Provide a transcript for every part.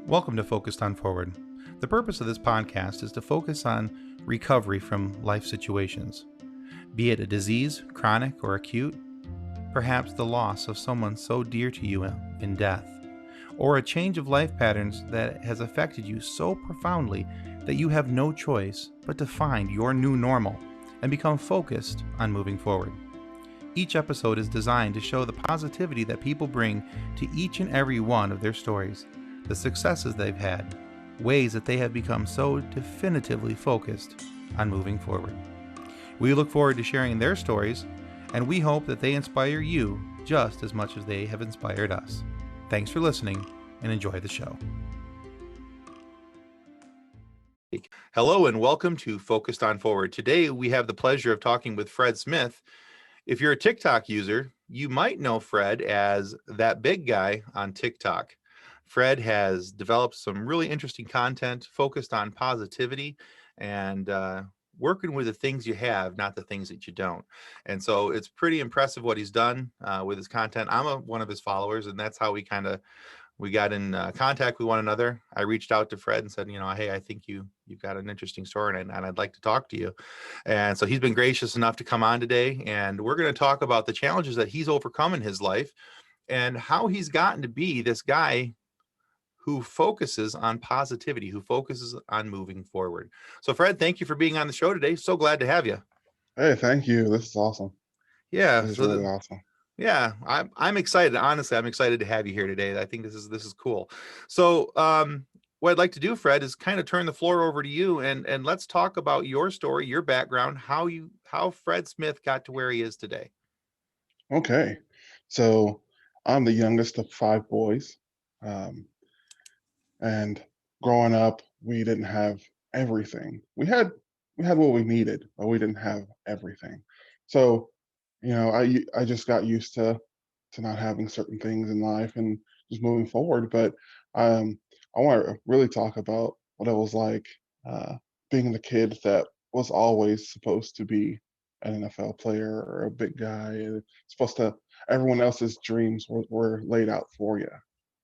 Welcome to Focused on Forward. The purpose of this podcast is to focus on recovery from life situations, be it a disease, chronic or acute, perhaps the loss of someone so dear to you in death, or a change of life patterns that has affected you so profoundly that you have no choice but to find your new normal and become focused on moving forward. Each episode is designed to show the positivity that people bring to each and every one of their stories, the successes they've had, ways that they have become so definitively focused on moving forward. We look forward to sharing their stories, and we hope that they inspire you just as much as they have inspired us. Thanks for listening, and enjoy the show. Hello, and welcome to Focused on Forward. Today, we have the pleasure of talking with Fred Smith. If you're a TikTok user, you might know Fred as that big guy on TikTok. Fred has developed some really interesting content focused on positivity and working with the things you have, not the things that you don't. And so it's pretty impressive what he's done with his content. I'm one of his followers, and that's how we got in contact with one another. I reached out to Fred and said, hey, I think you've got an interesting story and I'd like to talk to you. And so he's been gracious enough to come on today, and we're going to talk about the challenges that he's overcome in his life and how he's gotten to be this guy who focuses on positivity, who focuses on moving forward. So Fred, thank you for being on the show today. So glad to have you. Hey, thank you. This is awesome. Yeah. This is really awesome. Yeah, I'm excited. Honestly, I'm excited to have you here today. I think this is cool. So what I'd like to do, Fred, is kind of turn the floor over to you, and let's talk about your story, your background, how Fred Smith got to where he is today. Okay. So I'm the youngest of 5 boys. Um, and growing up, we didn't have everything. We had what we needed, but we didn't have everything. So, I just got used to not having certain things in life and just moving forward. But um, I want to really talk about what it was like being the kid that was always supposed to be an NFL player or a big guy. And supposed to, everyone else's dreams were laid out for you.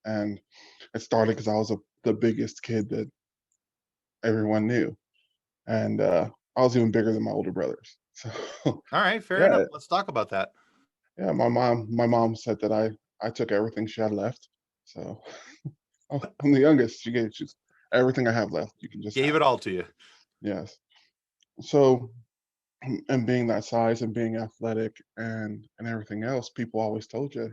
And it started because I was the biggest kid that everyone knew. And I was even bigger than my older brothers. So, All right, fair enough. yeah, Let's talk about that. yeah, my mom said that I took everything she had left. So I'm the youngest. She gave just everything I have left. You can just Gave have. it all to you. Yes. So and being that size and being athletic and everything else, people always told you,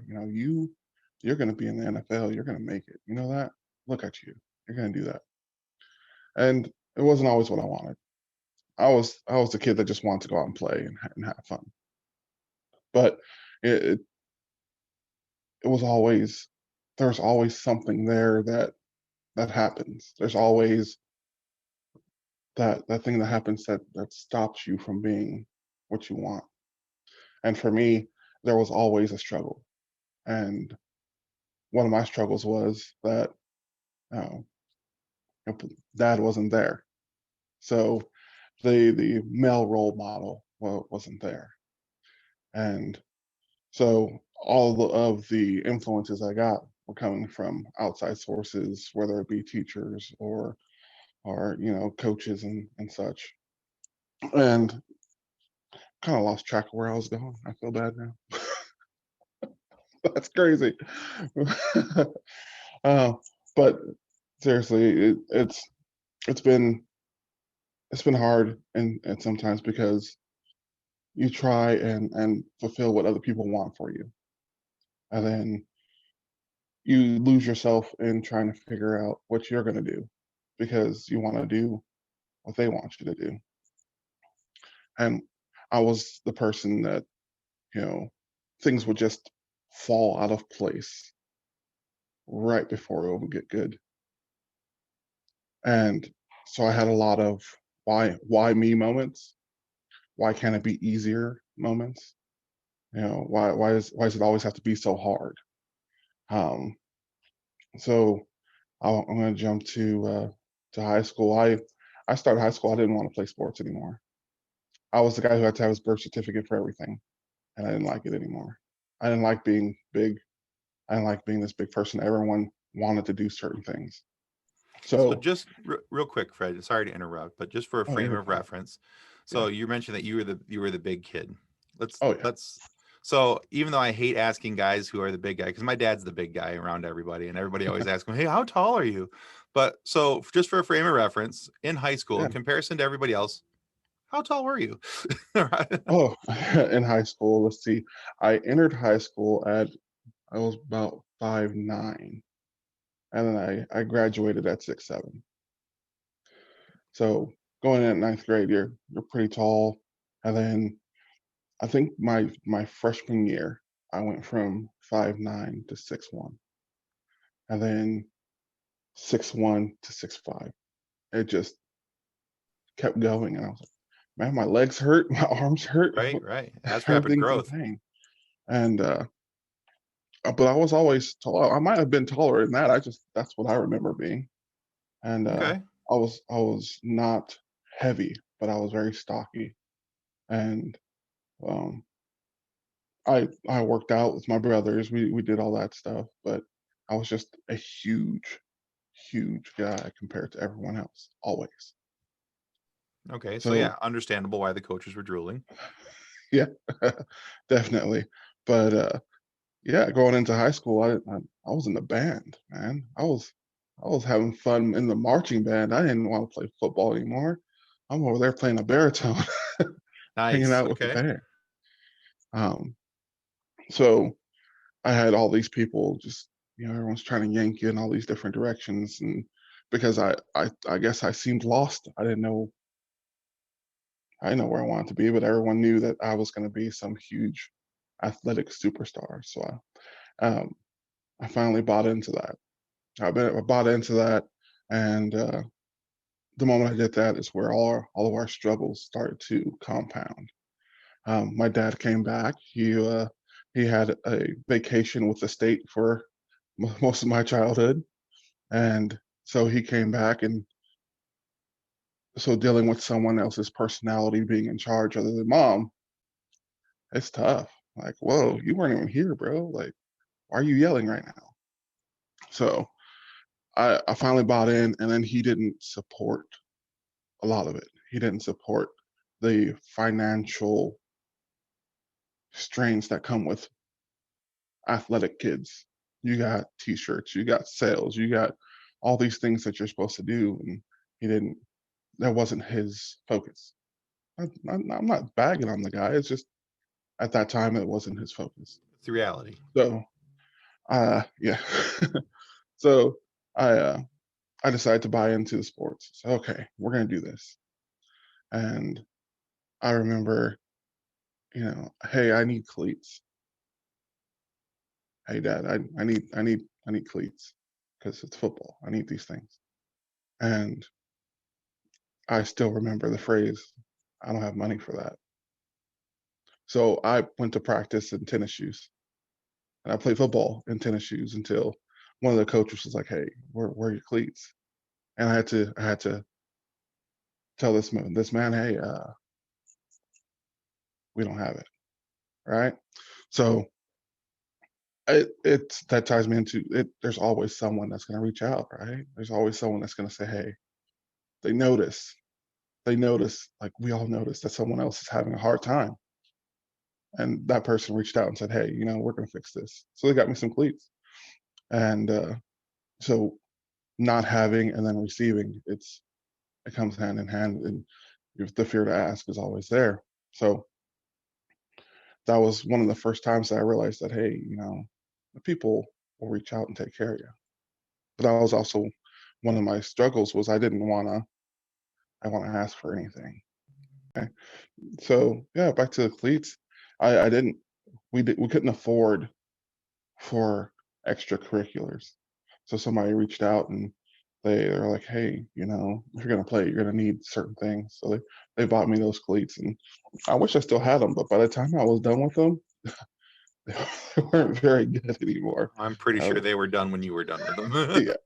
you're going to be in the NFL. You're going to make it. You know that? Look at you. You're going to do that. And it wasn't always what I wanted. I was the kid that just wanted to go out and play and have fun. But it, it it was always there's always something there that happens. There's always that thing that happens that stops you from being what you want. And for me, there was always a struggle. And one of my struggles was that uh, dad wasn't there. So the male role model wasn't there. And so of the influences I got were coming from outside sources, whether it be teachers or coaches and such. And kind of lost track of where I was going. I feel bad now. That's crazy. uh, but seriously, it's been it's been hard and sometimes because you try and fulfill what other people want for you, and then you lose yourself in trying to figure out what you're going to do because you want to do what they want you to do. And I was the person that you know things would just fall out of place right before it would get good. And so I had a lot of why me moments. Why can't it be easier moments? Why does it always have to be so hard? Um, so I'm going to jump to high school. I started high school. I didn't want to play sports anymore. I was the guy who had to have his birth certificate for everything, and I didn't like it anymore. I didn't like being big. I didn't like being this big person. Everyone wanted to do certain things, So So, just real quick, Fred, sorry to interrupt, but just for a oh, frame you're of fine. reference. Yeah. So you mentioned that you were the big kid. Let's Oh, yeah. let's so even though I hate asking guys who are the big guy, because my dad's the big guy around everybody, and everybody always asks me, "Hey, how tall are you?" But so just for a frame of reference, in high school, Yeah. in comparison to everybody else, how tall were you? Right. Oh, in high school, let's see. I entered high school at I was about 5'9", and then I graduated at 6'7". So going in at ninth grade, you're pretty tall. And then I think my freshman year, I went from 5'9" to 6'1", and then 6'1" to 6'5". It just kept going, and I was like, man, my legs hurt, my arms hurt, Right, right. That's rapid everything's in growth. pain. And but I was always tall. I might have been taller than that. That's what I remember being. And Okay. I was not heavy, but I was very stocky. And um, I worked out with my brothers. We did all that stuff, but I was just a huge guy compared to everyone else, always. Okay. So So yeah, understandable why the coaches were drooling. yeah, definitely. But yeah, going into high school, I was in the band, man. I was having fun in the marching band. I didn't want to play football anymore. I'm over there playing a baritone, hanging Nice. out with the Okay. band. Um, so I had all these people just, everyone's trying to yank you in all these different directions, and because I guess I seemed lost. I didn't know where I wanted to be, but everyone knew that I was going to be some huge athletic superstar. So I finally bought into that. I bought into that, and the moment I did that is where all of our struggles started to compound. My dad came back. He had a vacation with the state for most of my childhood, and so he came back, and so dealing with someone else's personality being in charge other than mom, it's tough. Like, whoa, you weren't even here, bro. Like, why are you yelling right now? So I finally bought in, and then he didn't support a lot of it. He didn't support the financial strains that come with athletic kids. You got t-shirts, you got sales, you got all these things that you're supposed to do, and he didn't. That wasn't his focus. I'm not bagging on the guy. It's just at that time it wasn't his focus. It's the reality. So, yeah. So I uh, I decided to buy into the sports. So okay, we're gonna do this. And I remember, hey, I need cleats. Hey, Dad, I need cleats because it's football. I need these things. And I still remember the phrase, I don't have money for that. So I went to practice in tennis shoes, and I played football in tennis shoes until one of the coaches was like, "Hey, where are your cleats?" And I had to tell this man, "Hey, we don't have it." Right? So it's that ties me into it. There's always someone that's going to reach out, right? There's always someone that's going to say, "Hey," they notice. They notice, like we all notice, that someone else is having a hard time, and that person reached out and said, "Hey, we're going to fix this." So they got me some cleats, and so not having and then receiving, it comes hand in hand, and the fear to ask is always there. So that was one of the first times that I realized that, hey, the people will reach out and take care of you. But that was also one of my struggles was I want to ask for anything. Okay. So yeah, back to the cleats. I didn't we couldn't afford for extracurriculars. So somebody reached out, and they're like, "Hey, if you're gonna play, you're gonna need certain things." So they bought me those cleats, and I wish I still had them, but by the time I was done with them, they weren't very good anymore. I'm pretty I sure was, they were done when you were done with them. yeah,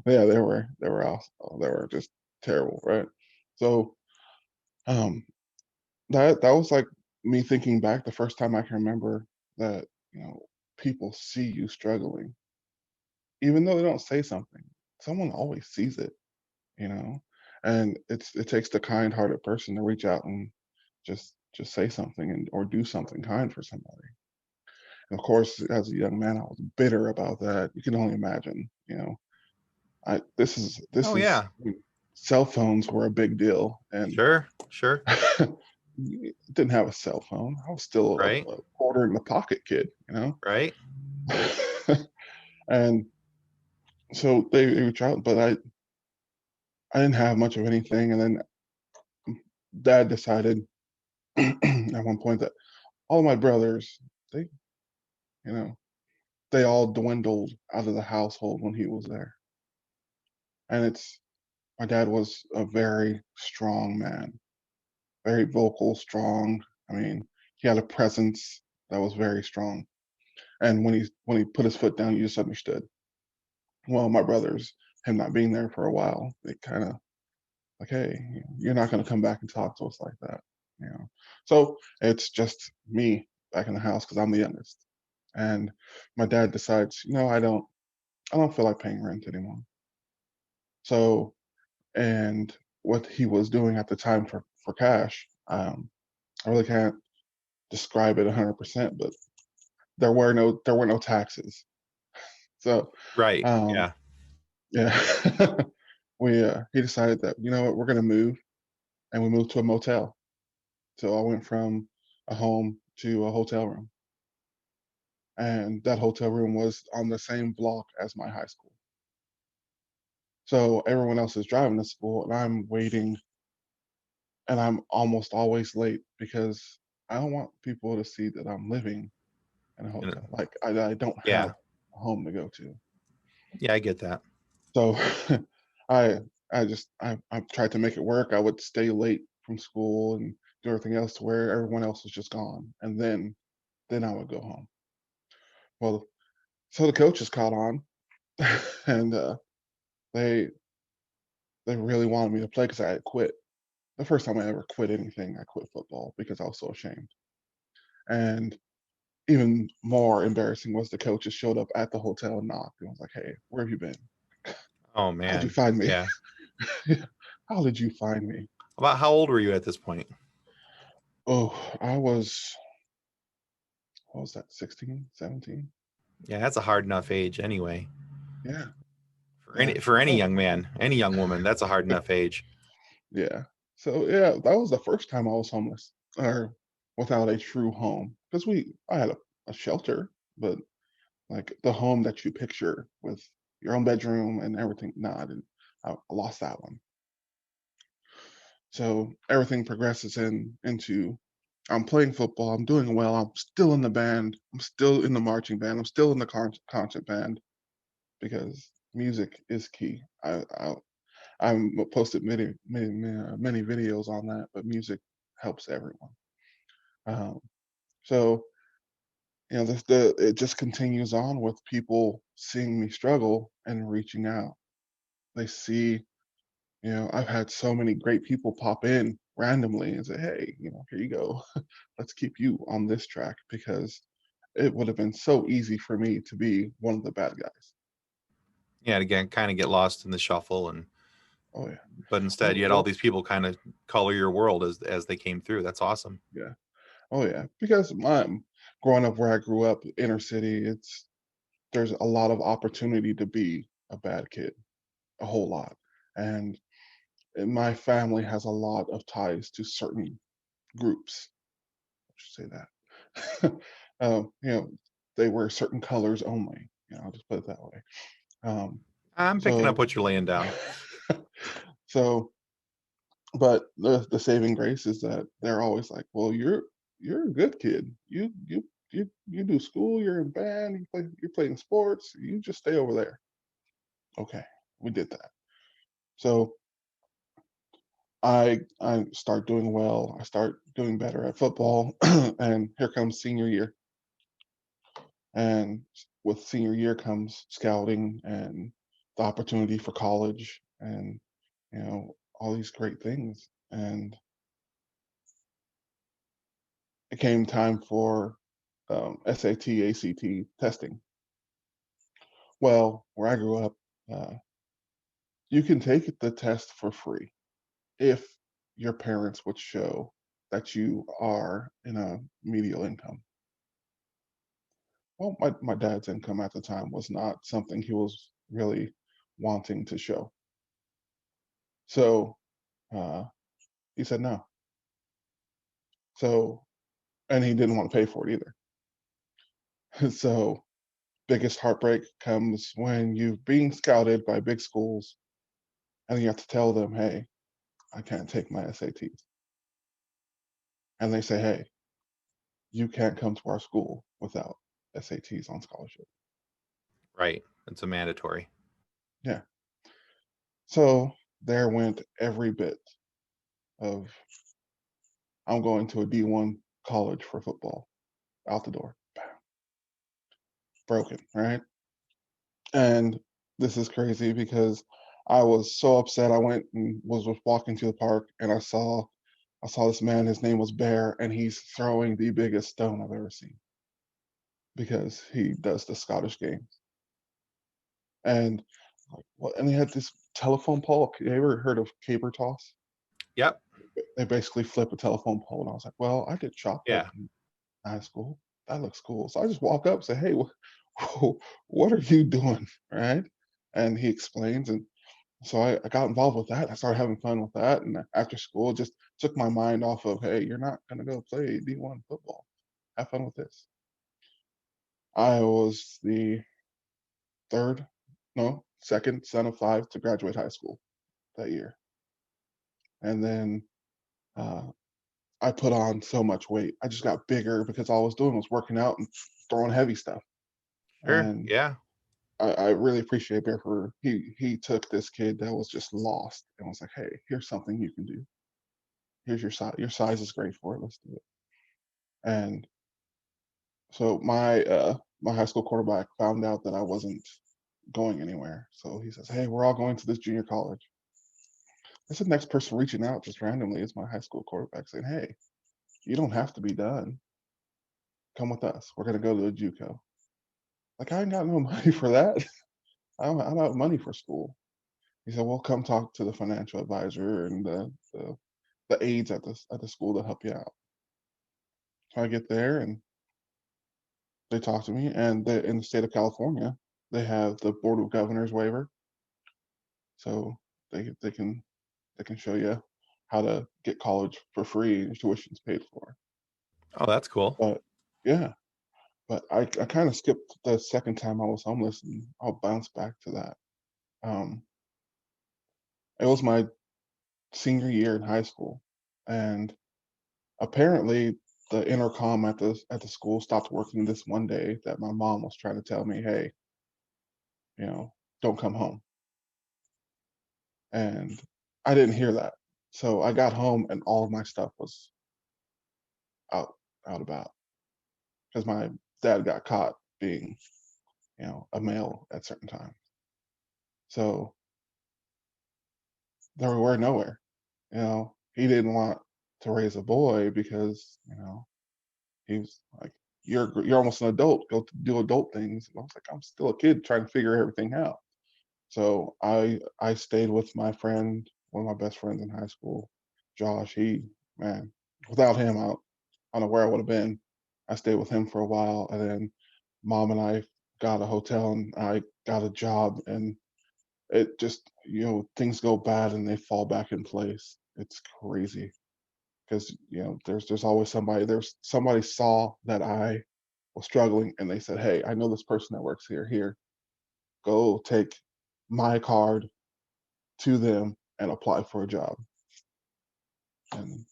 yeah, they were awesome. They were just terrible, right? So um, that was like me thinking back the first time I can remember that people see you struggling, even though they don't say something. Someone always sees it. you know, and it takes the kind-hearted person to reach out and just say something and or do something kind for somebody. And of course, as a young man, I was bitter about that. You can only imagine, you know. I this Oh is yeah, when cell phones were a big deal, and sure, sure, didn't have a cell phone. I was still right, a quarter in the pocket kid, you know. right, And so they reach out, but I didn't have much of anything. And then dad decided at one point that all my brothers, they, you know, they all dwindled out of the household when he was there. And it's my dad was a very strong man, very vocal, strong. I mean, he had a presence that was very strong. And when he put his foot down, you just understood. Well, my brothers, him not being there for a while, it kind of like, hey, you're not going to come back and talk to us like that, you know. So it's just me back in the house because I'm the youngest. And my dad decides, I don't feel like paying rent anymore. So, and what he was doing at the time for cash, I really can't describe it 100%, but there were no taxes. So, right. um, Yeah. yeah, he decided that what, we're gonna move, and we moved to a motel. So I went from a home to a hotel room, and that hotel room was on the same block as my high school. So everyone else is driving to school, and I'm waiting, and I'm almost always late because I don't want people to see that I'm living in a And, hotel. Like I don't have yeah. a home to go to. Yeah, I get that. So I I tried to make it work. I would stay late from school and do everything else to where everyone else was just gone, and then I would go home. Well, so the coaches caught on, and they they really wanted me to play because I had quit. The first time I ever quit anything, I quit football because I was so ashamed. And even more embarrassing was the coaches showed up at the hotel and knocked and was like, "Hey, where have you been? Oh How'd you man. find me? Yeah. How did you find me?" About how old were you at this point? Oh, I was, what was that, 16, 17? Yeah, that's a hard enough age anyway. Yeah, For yeah. any So young man, any young woman, that's a hard enough age. yeah. So yeah, that was the first time I was homeless or without a true home. Because I had a shelter, but like the home that you picture with your own bedroom and everything. No, I didn't. I lost that one. So everything progresses into I'm playing football. I'm doing well. I'm still in the band. I'm still in the marching band. I'm still in the concert band because music is key. I'm posted many videos on that, but music helps everyone. Um, so it just continues on with people seeing me struggle and reaching out. They see, I've had so many great people pop in randomly and say, "Hey, here you go. Let's keep you on this track," because it would have been so easy for me to be one of the bad guys. Yeah, again, kind of get lost in the shuffle, and Oh yeah. but instead Oh you had all well. these people kind of color your world as they came through. That's awesome. Yeah. Oh yeah. Because my growing up where I grew up, inner city, there's a lot of opportunity to be a bad kid, a whole lot, and my family has a lot of ties to certain groups. I should say that. um, you know, they wear certain colors only. I'll just put it that way. Um, I'm picking up so, what you're laying down. so, but the saving grace is that they're always like, "Well, you're a good kid. You do school. You're in band. You're playing sports. You just stay over there." Okay, we did that. So I start doing well. I start doing better at football, and here comes senior year. And with senior year comes scouting and the opportunity for college and all these great things. And it came time for SAT, ACT testing. Well, where I grew up, uh, you can take the test for free if your parents would show that you are in a medial income. Well, my dad's income at the time was not something he was really wanting to show. So uh, he said no. So, and he didn't want to pay for it either. So, biggest heartbreak comes when you're being scouted by big schools and you have to tell them, hey, I can't take my SATs. And they say, hey, you can't come to our school without SATs on scholarship. Right. It's a mandatory. Yeah. So there went every bit of I'm going to a D1 college for football out the door. Bam, broken, right? And this is crazy because I was so upset. I went and was walking to the park and I saw this man, his name was Bear, and he's throwing the biggest stone I've ever seen because he does the Scottish games. And like, what? And he had this telephone pole. You ever heard of caber toss? Yep. They basically flip a telephone pole, and I was like, "Well, I did shot put Yeah. in high school. That looks cool." So I just walk up, and say, "Hey, what are you doing?" Right? And he explains, and so I got involved with that. I started having fun with that, and after school, it just took my mind off of, "Hey, you're not gonna go play D1 football. Have fun with this." I was the third, no, second son of five to graduate high school that year. And then uh, I put on so much weight. I just got bigger because all I was doing was working out and throwing heavy stuff. Sure. And Yeah. I really appreciate Bear for he took this kid that was just lost and was like, hey, here's something you can do. Here's your size. Your size is great for it. Let's do it. And so my high school quarterback found out that I wasn't going anywhere. So he says, hey, we're all going to this junior college. That's the next person reaching out just randomly is my high school quarterback saying, hey, you don't have to be done. Come with us. We're gonna go to a JUCO. Like I ain't got no money for that. I don't have money for school. He said, well, come talk to the financial advisor and the aides at the school to help you out. So I get there and they talk to me, and in the state of California, they have the Board of Governors waiver, so they can show you how to get college for free and tuition's paid for. Oh, that's cool. But yeah, but I kind of skipped the second time I was homeless, and I'll bounce back to that. Um, it was my senior year in high school, and apparently the intercom at the school stopped working this one day that my mom was trying to tell me, hey, you know, don't come home. And I didn't hear that. So I got home and all of my stuff was out about because my dad got caught being, a male at certain times. So they were nowhere. He didn't want to raise a boy because, he was like, you're almost an adult. Go do adult things. And I was like, I'm still a kid trying to figure everything out. So I stayed with my friend, one of my best friends in high school, Josh. Man, without him, I don't know where I would have been. I stayed with him for a while, and then mom and I got a hotel, and I got a job, and it just things go bad and they fall back in place. It's crazy because there's always somebody saw that I was struggling and they said, hey, I know this person that works here, go take my card to them and apply for a job. And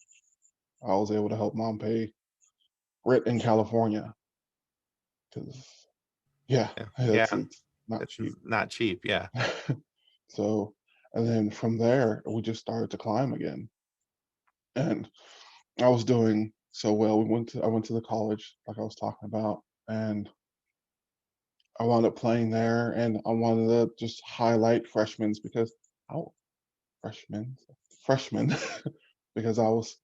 I was able to help mom pay rent in California because yeah, Yeah. it's Yeah. it's not It's cheap. not cheap. Yeah. So and then from there we just started to climb again, and I was doing so well. I went to the college like I was talking about, and I wound up playing there, and I wanted to just highlight freshmen because oh, freshmen, freshmen, because I was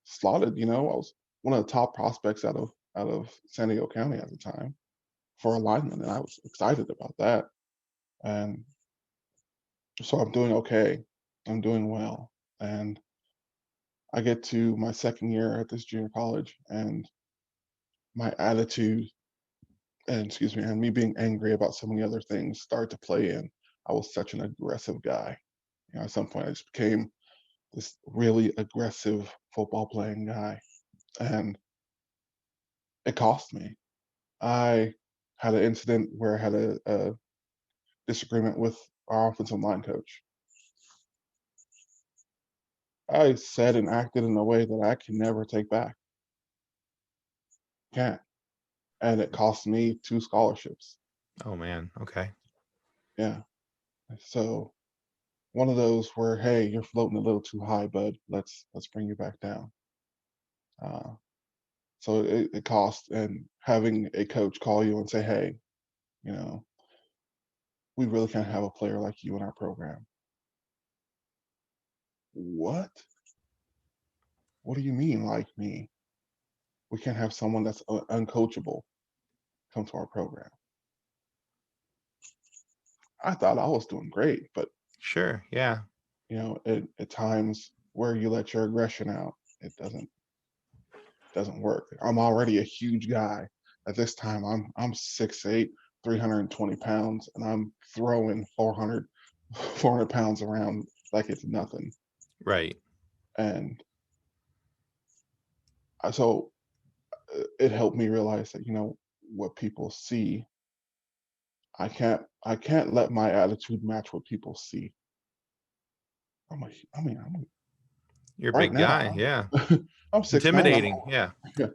slotted. I was one of the top prospects out of San Diego County at the time for alignment, and I was excited about that. And So I'm doing okay. I'm doing well. And I get to my second year at this junior college, and my attitude and excuse me, and me being angry about so many other things start to play in. I was such an aggressive guy. At some point I just became this really aggressive football playing guy. And it cost me. I had an incident where I had a disagreement with our offensive line coach. I said and acted in a way that I can never take back. Can't. And it cost me 2 scholarships. Oh man. Okay. Yeah. So one of those where, hey, you're floating a little too high, bud. Let's bring you back down. Uh, so it costs, and having a coach call you and say, hey, you know, we really can't have a player like you in our program. What? What do you mean, like me? We can't have someone that's uncoachable come to our program. I thought I was doing great, but Sure. Yeah. at times where you let your aggression out, it doesn't work. I'm already a huge guy. At this time, I'm 6'8", 320 pounds, and I'm throwing 400 pounds around like it's nothing. Right. And so it helped me realize that what people see, I can't let my attitude match what people see. I'm You're a right big guy. now. Yeah. I'm 6'9". Intimidating. Yeah. Yeah,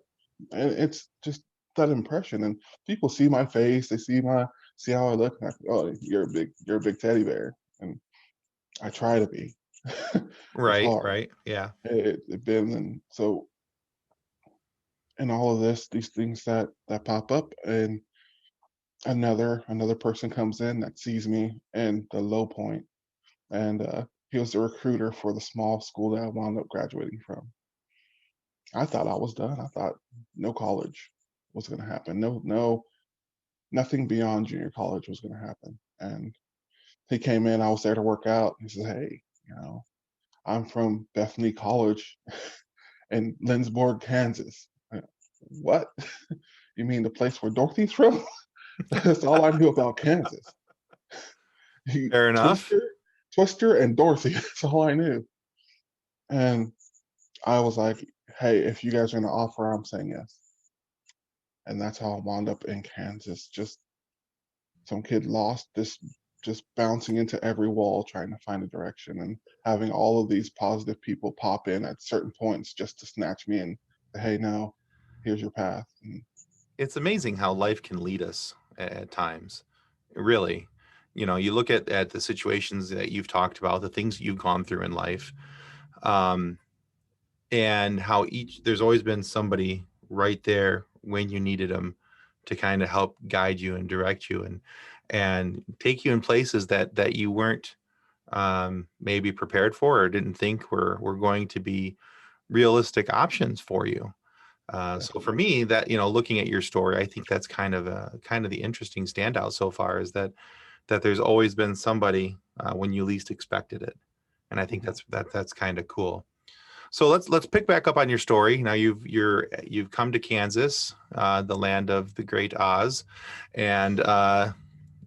and it's just that impression, and people see my face, they see how I look, and oh, you're a big teddy bear, and I try to be. It's Right. hard. Right. Yeah. It been and so in all of these things that pop up, and another person comes in that sees me in the low point, and he was the recruiter for the small school that I wound up graduating from. I thought I was done. I thought no college was going to happen. No, nothing beyond junior college was going to happen. And he came in. I was there to work out. He says, "Hey, I'm from Bethany College in Lindsborg, Kansas." What? You mean the place where Dorothy's from? That's all I knew about Kansas. Fair enough. Twister, and Dorothy. That's all I knew. And I was like, "Hey, if you guys are going to offer, I'm saying yes." And that's how I wound up in Kansas. Just some kid lost, this just bouncing into every wall trying to find a direction, and having all of these positive people pop in at certain points just to snatch me and say, hey, no, here's your path. And It's amazing how life can lead us at times. Really. You look at the situations that you've talked about, the things you've gone through in life, um, and how there's always been somebody right there when you needed them to kind of help guide you and direct you and take you in places that you weren't maybe prepared for or didn't think were going to be realistic options for you. So for definitely. me, that looking at your story, I think that's kind of the interesting standout so far is that there's always been somebody when you least expected it, and I think Mhm. that's kind of cool. So let's pick back up on your story. Now you've come to Kansas, the land of the great Oz, and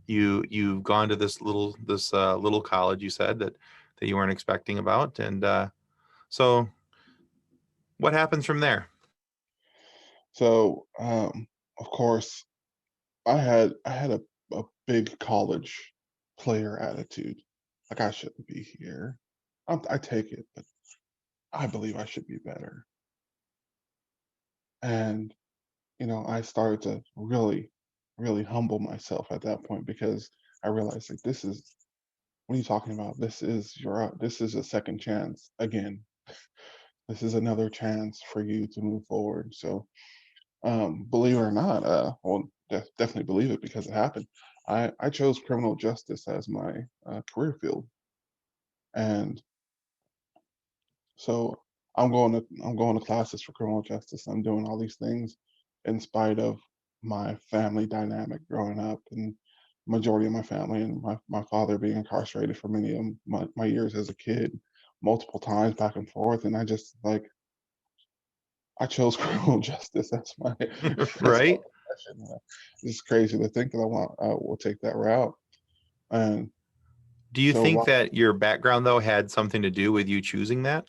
you've gone to this little college. You said that you weren't expecting about, and so what happens from there? So, of course, I had a big college player attitude. Like I shouldn't be here. I take it, but I believe I should be better. And I started to really, really humble myself at that point, because I realized, like, this is what are you talking about? This is a second chance again. This is another chance for you to move forward. So, believe it or not, well, definitely believe it because it happened. I chose criminal justice as my career field, and so I'm going to classes for criminal justice. I'm doing all these things in spite of my family dynamic growing up, and majority of my family, and my father being incarcerated for many of my years as a kid, multiple times back and forth. And I just like, I chose criminal justice. That's my Right? profession. It's crazy to think that I will take that route. And Do you so think while that your background though had something to do with you choosing that?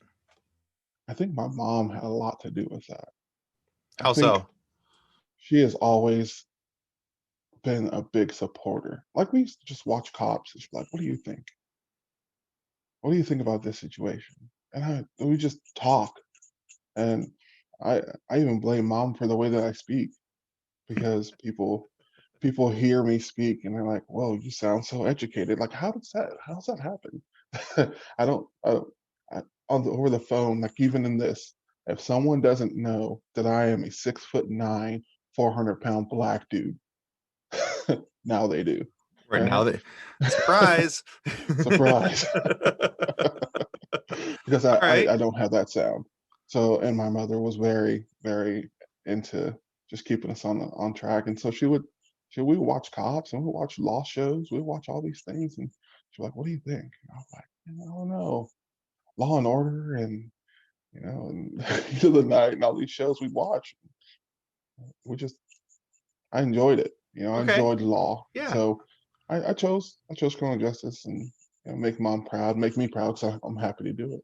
I think my mom had a lot to do with that. I How think so? she has always been a big supporter. Like we used to just watch cops and she's like, "What do you think? What do you think about this situation?" And we just talk. And I I even blame mom for the way that I speak because people hear me speak and they're like, "Whoa, you sound so educated." Like, how does that happen? I don't over the phone, like even in this, if someone doesn't know that I am a 6'9", 400-pound black dude, now they do. Right now Right? that surprise. Surprise. Because All right. I don't have that sound. So, and my mother was very, very into just keeping us on track. And so we would watch cops and we would watch law shows, we would watch all these things, and she's like, "What do you think?" And I was like, "I don't know, Law and Order, and and Heat of the Night, and all these shows we watch. We just I enjoyed it. I Okay. enjoyed law. Yeah. So I chose criminal justice, and make mom proud, make me proud, because I'm happy to do it.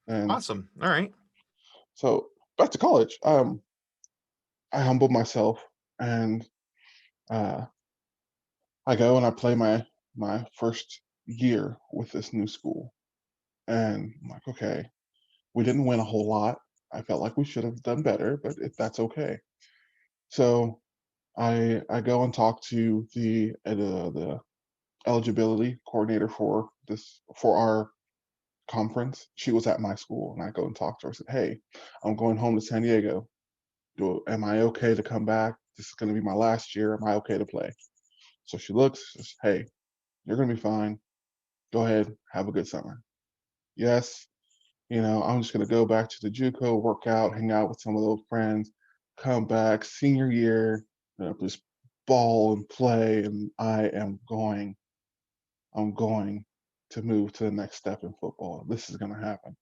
And Awesome. All right. so back to college. I humbled myself, and uh, I go and I play my first year with this new school, and I'm like, okay, we didn't win a whole lot. I felt like we should have done better, but if that's okay. So I go and talk to the eligibility coordinator for our conference. She was at my school, and I go and talk to her. I said, "Hey, I'm going home to San Diego. Am I okay to come back? This is going to be my last year. Am I okay to play?" So she looks, says, "Hey, you're going to be fine. Go ahead, have a good summer." Yes, I'm just going to go back to the JUCO, work out, hang out with some of those friends, come back senior year, just ball and play, and I'm going to move to the next step in football. This is going to happen.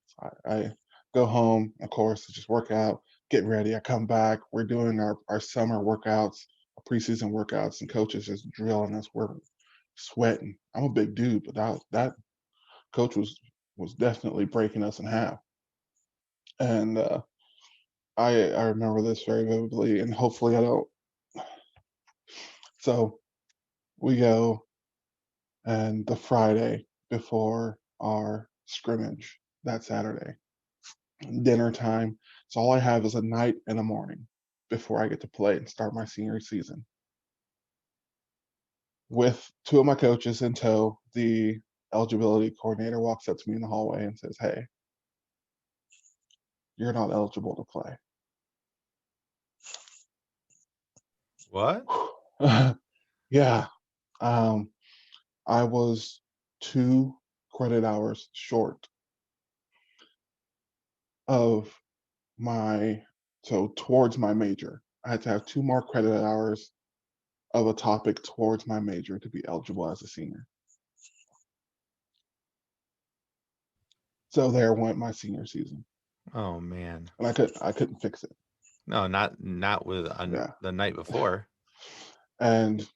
So I go home, of course, just work out, get ready. I come back. We're doing our summer workouts, our preseason workouts, and coaches just drilling us. We're sweating. I'm a big dude, but that coach was definitely breaking us in half. And I remember this very vividly, and hopefully I don't. So we go, and the Friday before our scrimmage that Saturday, dinner time. So all I have is a night and a morning before I get to play and start my senior season. With two of my coaches in tow, the eligibility coordinator walks up to me in the hallway and says, "Hey, you're not eligible to play." What? Yeah. Um, I was 2 credit hours short of my, so towards my major. I had to have 2 more credit hours of a topic towards my major to be eligible as a senior. So there went my senior season, Oh man. and I couldn't fix it. No, not with Yeah, the night before. and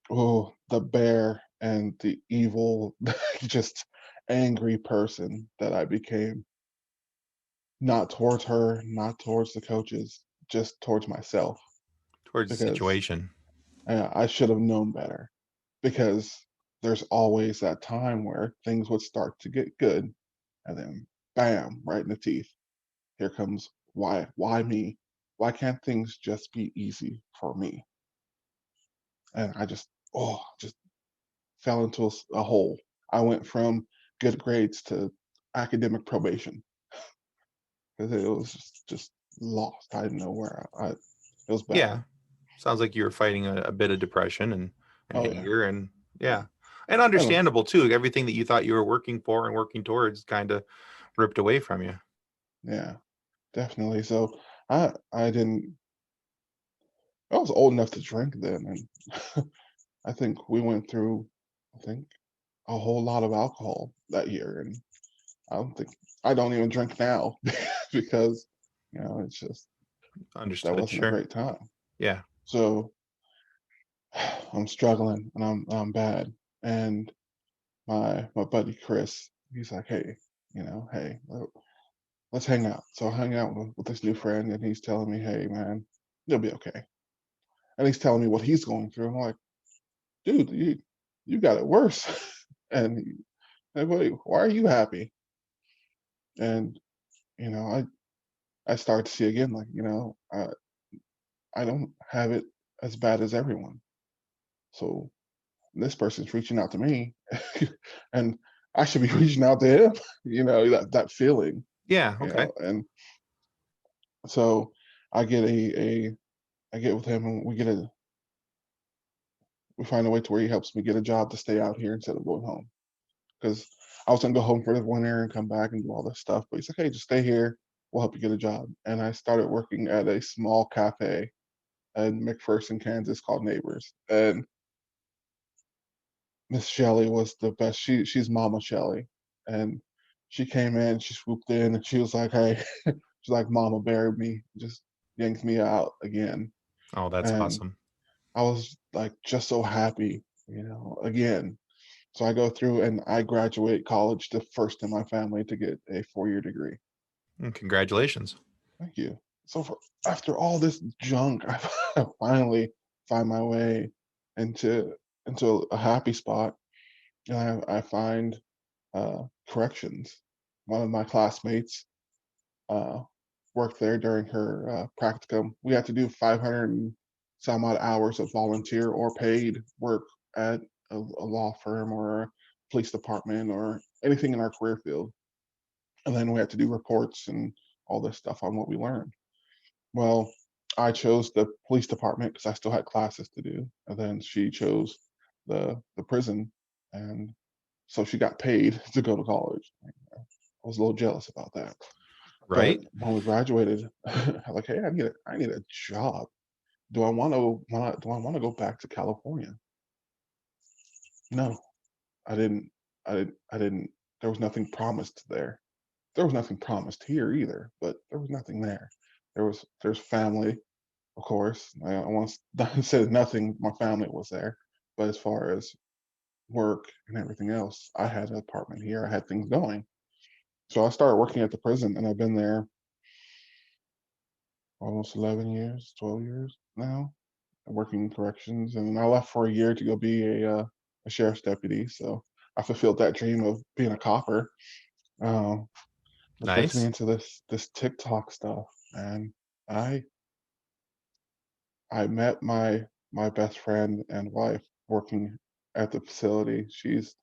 the bear and the evil, just angry person that I became, not towards her, not towards the coaches, just towards myself, Towards the because situation. I should have known better. Because there's always that time where things would start to get good, and then bam, right in the teeth. Here comes why me? Why can't things just be easy for me? And I just fell into a hole. I went from good grades to academic probation because it was just lost. I didn't know where it was bad. Yeah. Sounds like you were fighting a bit of depression and Oh yeah. anger and yeah. And And understandable too. Everything that you thought you were working for and working towards kind of ripped away from you. yeah, definitely. So I didn't I was old enough to drink then, and I think we went through, I think, a whole lot of alcohol that year, and I don't think I don't even drink now because it's just that Understood. wasn't a Sure. great time. Yeah. So I'm struggling and I'm bad. And my buddy Chris, he's like, hey, hey, let's hang out. So I hang out with this new friend, and he's telling me, hey, man, you'll be okay. And he's telling me what he's going through. I'm like, dude, you got it worse. And like, wait, why are you happy? And I start to see again, like, I don't have it as bad as everyone. So this person's reaching out to me, and I should be reaching out to him. That feeling. Yeah. Okay. And so I get I get with him, and we find a way to where he helps me get a job to stay out here instead of going home. Because I was gonna go home for the winter and come back and do all this stuff, but he's like, hey, just stay here. We'll help you get a job. And I started working at a small cafe in McPherson, Kansas called Neighbors. And Miss Shelley was the best. She's Mama Shelley, and she came in, she swooped in, and she was like, "Hey," she's like, "Mama buried me, just yanked me out again," Oh, that's and awesome. I was like just so happy, again. So I go through and I graduate college, the first in my family to get a 4-year degree. Congratulations. Thank you. So after all this junk, I finally find my way into a happy spot, and I find corrections. One of my classmates uh, worked there during her practicum. We had to do 500 and some odd hours of volunteer or paid work at a law firm or a police department or anything in our career field. And then we had to do reports and all this stuff on what we learned. Well, I chose the police department because I still had classes to do, and then she chose the prison, and so she got paid to go to college. I was a little jealous about that. But Right. when we graduated, I'm like, hey, I need a job. Do I want to go back to California? No, I didn't. I didn't. There was nothing promised there. There was nothing promised here either. But there was nothing there. There's family, of course. I once said nothing. My family was there, but as far as work and everything else, I had an apartment here. I had things going. So I started working at the prison, and I've been there almost 11 years, 12 years now, working in corrections. And I left for a year to go be a sheriff's deputy. So I fulfilled that dream of being a copper, uh, which gets me Nice. into this TikTok stuff. And I I met my best friend and wife working at the facility. She's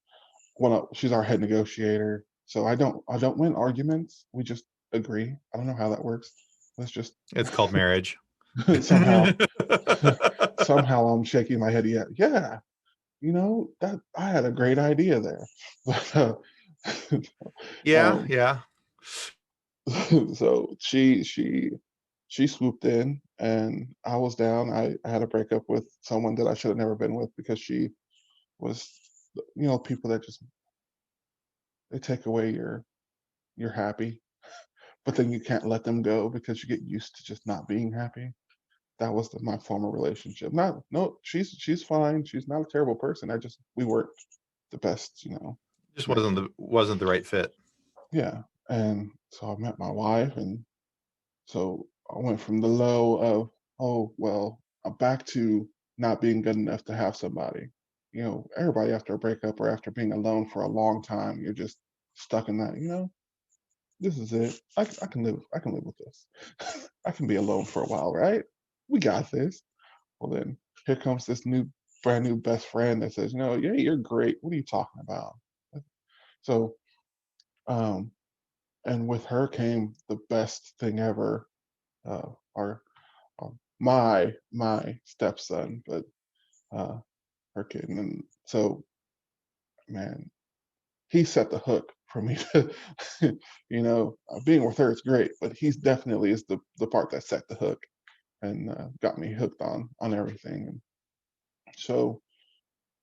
our head negotiator. So I don't win arguments. We just agree. I don't know how that works. Let's just It's called marriage. somehow somehow I'm shaking my head. Yeah, yeah. That I had a great idea there. But, Yeah. um, Yeah. so she swooped in, and I was down. I had a breakup with someone that I should have never been with because she was, people that just they take away your happy, but then you can't let them go because you get used to just not being happy. That was my former relationship. Not no, she's fine. She's not a terrible person. We worked the best, Just together. wasn't the right fit. Yeah. And so I met my wife, and so I went from the low of, oh well, I'm back to not being good enough to have somebody. Everybody after a breakup or after being alone for a long time, you're just stuck in that, this is it. I can live with this. I can be alone for a while, right? We got this. Well then here comes this brand new best friend that says, yeah, you're great. What are you talking about? So um and with her came the best thing ever. Our my stepson, but uh her kid. And so man, he set the hook for me to, being with her is great, but he's definitely is the part that set the hook and got me hooked on everything. And so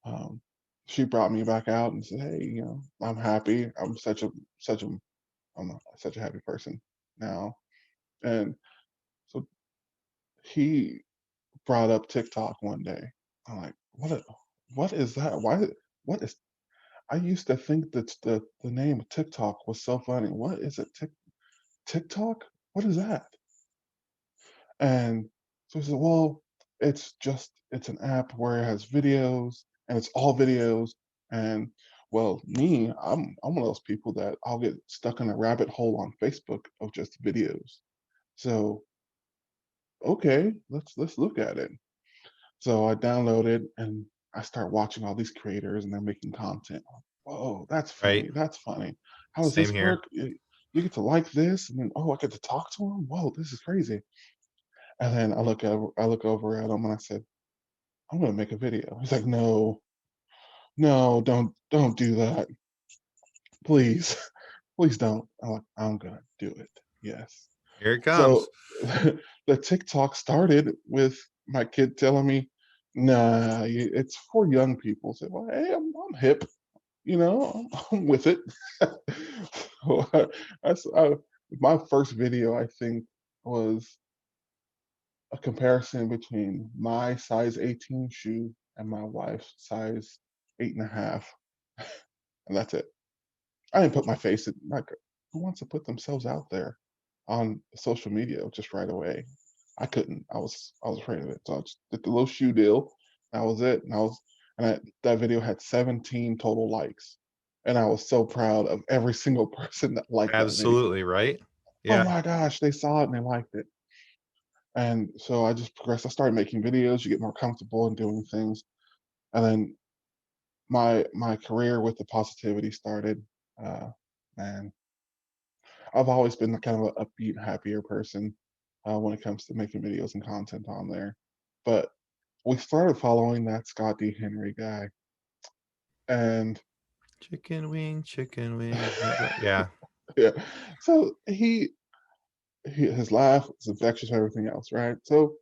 um, she brought me back out and said, "Hey, I'm happy. Such a such a happy person now." And so he brought up TikTok one day. I'm like, what is that? What is I used to think that the name TikTok was so funny. What is it? TikTok? What is that? And so he said, well, it's an app where it has videos and it's all videos. And well, I'm one of those people that I'll get stuck in a rabbit hole on Facebook of just videos. So okay, let's look at it. So I downloaded and I start watching all these creators and they're making content. Whoa, that's Right. funny. That's funny. How does Same this here. work? You get to like this, and then I get to talk to them. Whoa, this is crazy. And then I look over at him and I said, I'm gonna make a video. He's like, no, no, don't do that. Please, please don't. I'm like, I'm gonna do it. Yes. Here it So comes. the TikTok started with my kid telling me, nah, it's for young people. So, well, hey, I'm hip, I'm with it. So, that's my first video, I think, was a comparison between my size 18 shoe and my wife's size 8.5. And that's it. I didn't put my face in, like, who wants to put themselves out there on social media just right away? I couldn't. I was afraid of it. So I just did the little shoe deal. That was it. That video had 17 total likes. And I was so proud of every single person that liked that video. Absolutely, right? Oh Yeah. my gosh, they saw it and they liked it. And so I just progressed. I started making videos. You get more comfortable in doing things. And then my career with the positivity started. Uh, man, I've always been kind of a upbeat, happier person when it comes to making videos and content on there. But we started following that Scott D. Henry guy, and Chicken wing. Yeah. yeah, so his laugh is infectious, everything else, right? So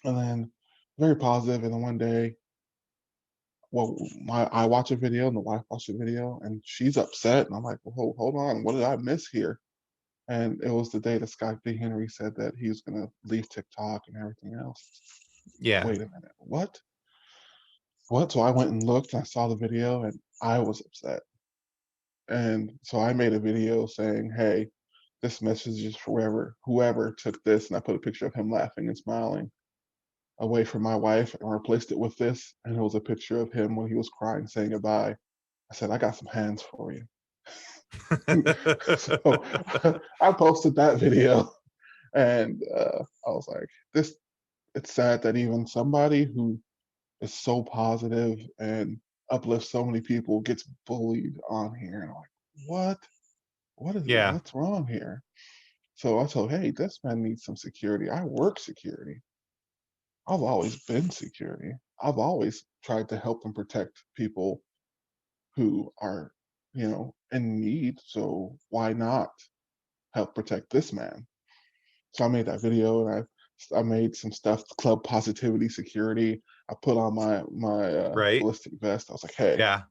and then very positive, and then one day, well, I watch a video and the wife watched a video, and she's upset, and I'm like, well, hold on, what did I miss here? And it was the day that Scott D. Henry said that he was gonna leave TikTok and everything else. Yeah. Wait a minute, what? What? So I went and looked, and I saw the video, and I was upset. And so I made a video saying, hey, this message is for whoever took this, and I put a picture of him laughing and smiling away from my wife and replaced it with this. And it was a picture of him when he was crying, saying goodbye. I said, I got some hands for you. So I posted that video, and I was like, this, it's sad that even somebody who is so positive and uplifts so many people gets bullied on here. And I'm like, what? Yeah. What's wrong here? So I told, hey, this man needs some security. I work security. I've always been security. I've always tried to help and protect people who are, in need. So why not help protect this man? So I made that video, and I made some stuff, Club Positivity Security. I put on my Right. ballistic vest. I was like, hey, Yeah.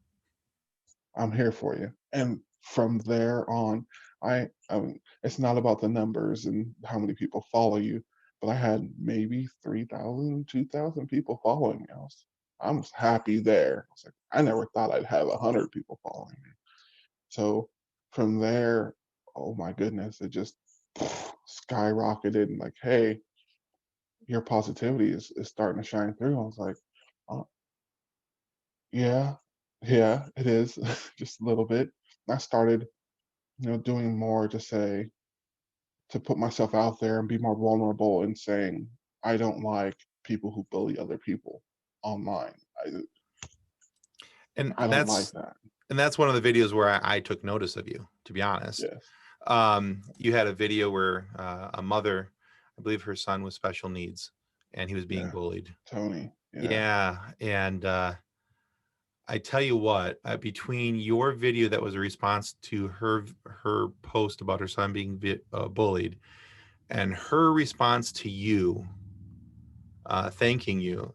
I'm here for you. And from there on, it's not about the numbers and how many people follow you, but I had maybe 3,000, 2,000 people following me. I'm happy there. I was like, I never thought I'd have 100 people following me. So from there, oh my goodness, it just skyrocketed, and like, hey, your positivity is starting to shine through. I was like, oh, yeah, yeah, it is, just a little bit. I started, doing more to put myself out there and be more vulnerable and saying, I don't like people who bully other people online. I And I don't like that's that. and that's one of the videos where I took notice of you, to be honest. Yes. You had a video where a mother, I believe her son was special needs, and he was being Yeah. bullied. Tony. Yeah. Yeah, and I tell you what, between your video that was a response to her post about her son being bullied, and her response to you, thanking you,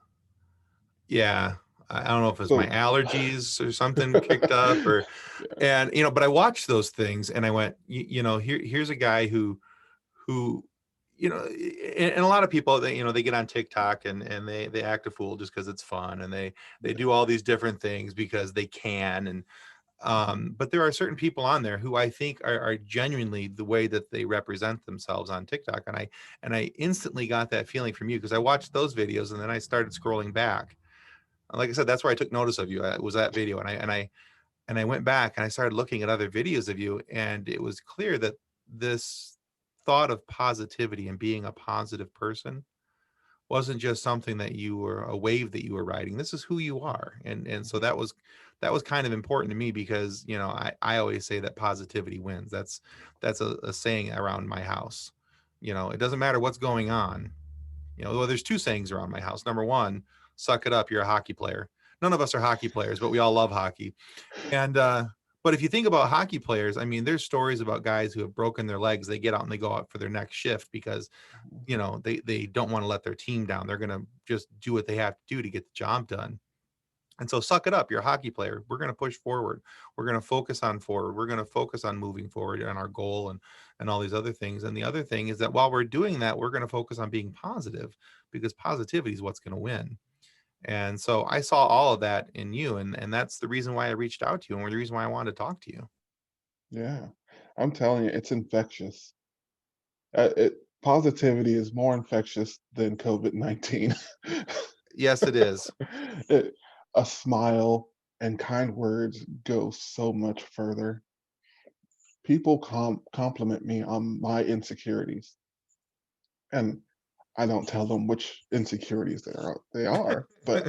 yeah, I don't know if it's my So allergies or something kicked up, or yeah, and but I watched those things and I went, here's a guy who and a lot of people, they get on TikTok and they act a fool just because it's fun, and they do all these different things because they can. And but there are certain people on there who I think are genuinely the way that they represent themselves on TikTok. And I instantly got that feeling from you because I watched those videos and then I started scrolling back. Like I said, that's where I took notice of you. It was that video, and I went back and I started looking at other videos of you, and it was clear that this thought of positivity and being a positive person wasn't just something that you were a wave that you were riding. This is who you are. And so that was kind of important to me because, I always say that positivity wins. That's a saying around my house. It doesn't matter what's going on. Well, there's two sayings around my house. Number one, suck it up, you're a hockey player. None of us are hockey players, but we all love hockey. And but if you think about hockey players, I mean, there's stories about guys who have broken their legs. They get out and they go out for their next shift because they don't want to let their team down. They're going to just do what they have to do to get the job done. And so suck it up. You're a hockey player. We're going to push forward. We're going to focus on forward. We're going to focus on moving forward and our goal and all these other things. And the other thing is that while we're doing that, we're going to focus on being positive because positivity is what's going to win. And so I saw all of that in you, and that's the reason why I reached out to you, and the reason why I wanted to talk to you. yeah. I'm telling you, it's infectious. Positivity is more infectious than COVID-19. Yes, it is. It, a smile and kind words go so much further. People compliment me on my insecurities, and I don't tell them which insecurities they are, but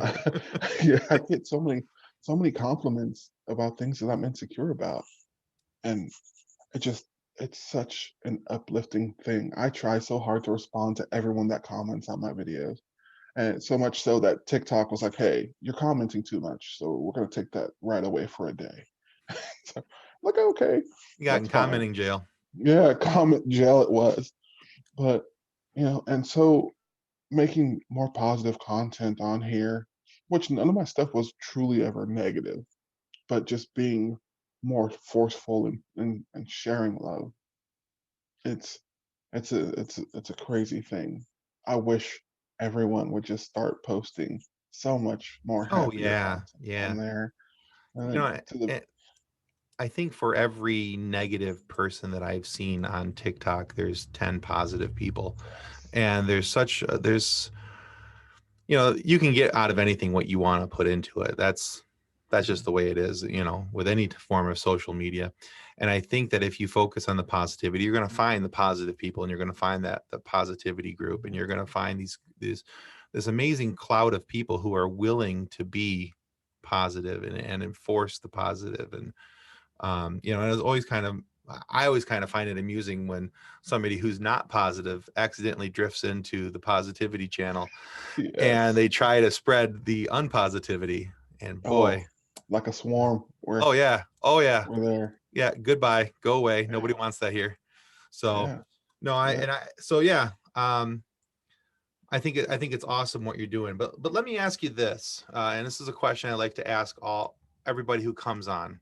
yeah, I get so many compliments about things that I'm insecure about, and it just it's such an uplifting thing. I try so hard to respond to everyone that comments on my videos. And so much so that TikTok was like, "Hey, you're commenting too much, so we're gonna take that right away for a day." So, like, okay, You got in that's fine. commenting jail. Yeah, comment jail it was. But, and so making more positive content on here, which none of my stuff was truly ever negative, but just being more forceful and sharing love. It's it's a crazy thing. I wish everyone would just start posting so much more Oh happier yeah, content on yeah. there. You know, To the I, I think for every negative person that I've seen on TikTok, there's 10 positive people. yes. And there's you can get out of anything what you want to put into it. That's just Mhm. the way it is, with any form of social media. And I think that if you focus on the positivity, you're going to find the positive people, and you're going to find that the positivity group, and you're going to find this amazing cloud of people who are willing to be positive and enforce the positive. And and it's always kind of I always kind of find it amusing when somebody who's not positive accidentally drifts into the positivity channel and Yes. they try to spread the unpositivity. And Oh, boy, like a swarm. oh yeah, oh yeah, We're there. yeah, goodbye, go away, nobody Yeah. wants that here. So Yeah. no, Yeah. so yeah, I think it's awesome what you're doing. But let me ask you this, and this is a question I like to ask everybody who comes on.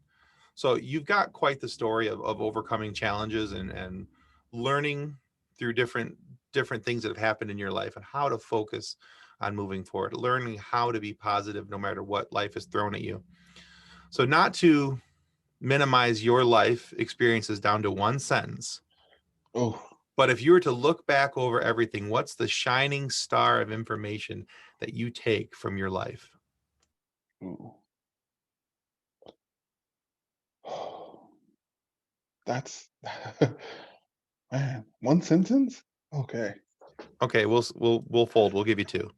So you've got quite the story of overcoming challenges and learning through different things that have happened in your life and how to focus on moving forward, learning how to be positive no matter what life has thrown at you. So not to minimize your life experiences down to one sentence, Oh. but if you were to look back over everything, what's the shining star of information that you take from your life? Ooh. That's man, one sentence? Okay. Okay, we'll fold. We'll give you two.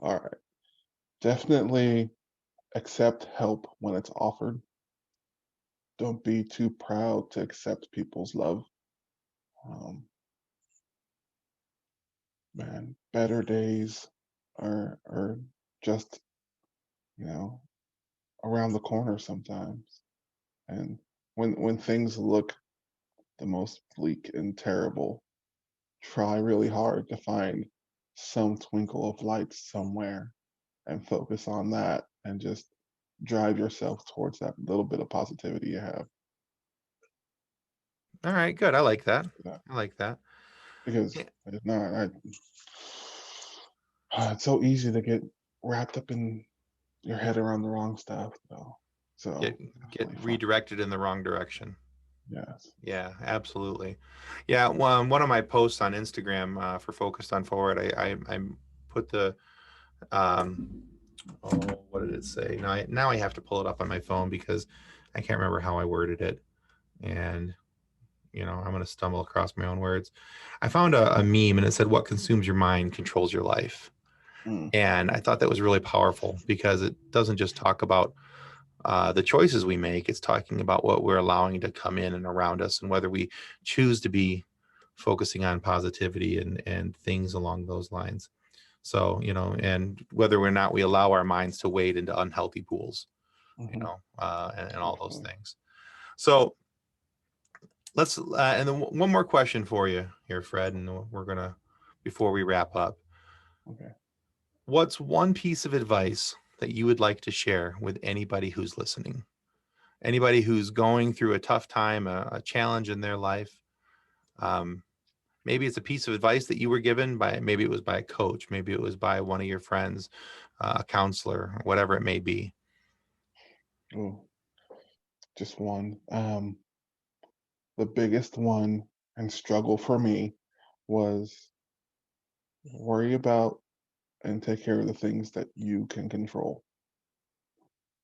All right. Definitely accept help when it's offered. Don't be too proud to accept people's love. Um, man, better days are just, you know, around the corner sometimes. And when things look the most bleak and terrible, try really hard to find some twinkle of light somewhere and focus on that and just drive yourself towards that little bit of positivity you have. All right, good. I like that. Yeah, I like that. because Yeah, if not, it's so easy to get wrapped up in your head around the wrong stuff, though. get So get definitely fun. redirected in the wrong direction. Yes. Yeah, absolutely. Yeah, one of my posts on Instagram for Focused on Forward, I put the um, oh, what did it say? Now I have to pull it up on my phone because I can't remember how I worded it, and I'm going to stumble across my own words. I found a meme and it said, "What consumes your mind controls your life," Mm, and I thought that was really powerful because it doesn't just talk about the choices we make. It's talking about what we're allowing to come in and around us, and whether we choose to be focusing on positivity and things along those lines. So, and whether or not we allow our minds to wade into unhealthy pools, mhm, and all those definitely. things. So let's, and then one more question for you here, Fred, and we're gonna, before we wrap up, Okay. what's one piece of advice that you would like to share with anybody who's listening? Anybody who's going through a tough time, a challenge in their life. Um, maybe it's a piece of advice that you were given by, maybe it was by a coach, maybe it was by one of your friends, a counselor, whatever it may be. Oh, just one. The biggest one and struggle for me was worry about and take care of the things that you can control.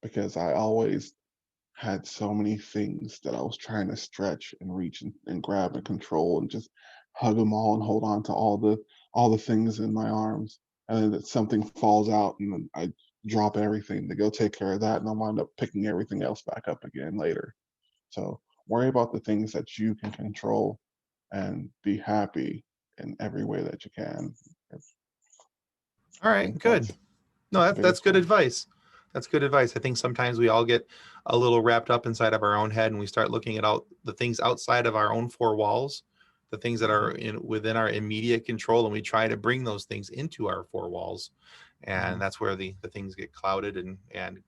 Because I always had so many things that I was trying to stretch and reach and grab and control and just hug them all and hold on to all the things in my arms. And then that something falls out and then I drop everything to go take care of that and I wind up picking everything else back up again later. So worry about the things that you can control and be happy in every way that you can. All I right, think good. No, that's the that's biggest good one. advice. That's good advice. I think sometimes we all get a little wrapped up inside of our own head and we start looking at the things outside of our own four walls, the things that are Mhm, within our immediate control, and we try to bring those things into our four walls. And mhm. that's where the things get clouded and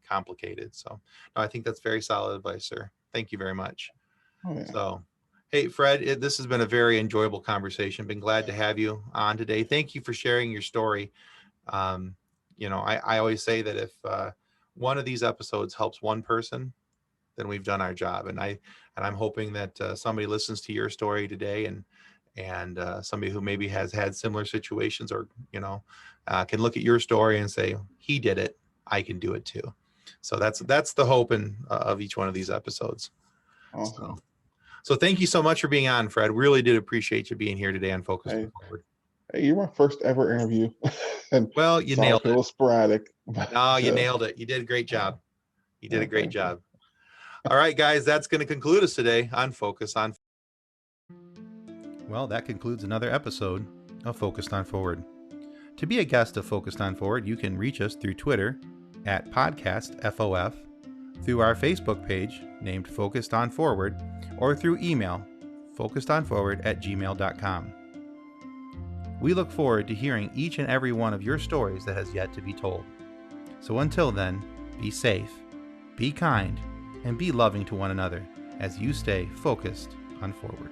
complicated. So no, I think that's very solid advice, sir. Thank you very much. Oh yeah. So, hey, Fred, this has been a very enjoyable conversation. Been glad to have you on today. Thank you for sharing your story. Um, I always say that if one of these episodes helps one person, then we've done our job. And I'm hoping that somebody listens to your story today, and somebody who maybe has had similar situations, or can look at your story and say, he did it, I can do it too. So that's the hope of each one of these episodes. So Awesome. so thank you so much for being on, Fred. Really did appreciate you being here today on Focused Hey, Forward. hey, you're my first ever interview. And Well, you sorry nailed if it it. was sporadic, but No, you nailed it. You did a great uh, job. You did a great thank you. job. All right, guys, that's going to conclude us today on Focus on. Well, that concludes another episode of Focused on Forward. To be a guest of Focused on Forward, you can reach us through Twitter at PodcastFOF, through our Facebook page named Focused on Forward, or through email focusedonforward@gmail.com. We look forward to hearing each and every one of your stories that has yet to be told. So until then, be safe, be kind, and be loving to one another as you stay focused on forward.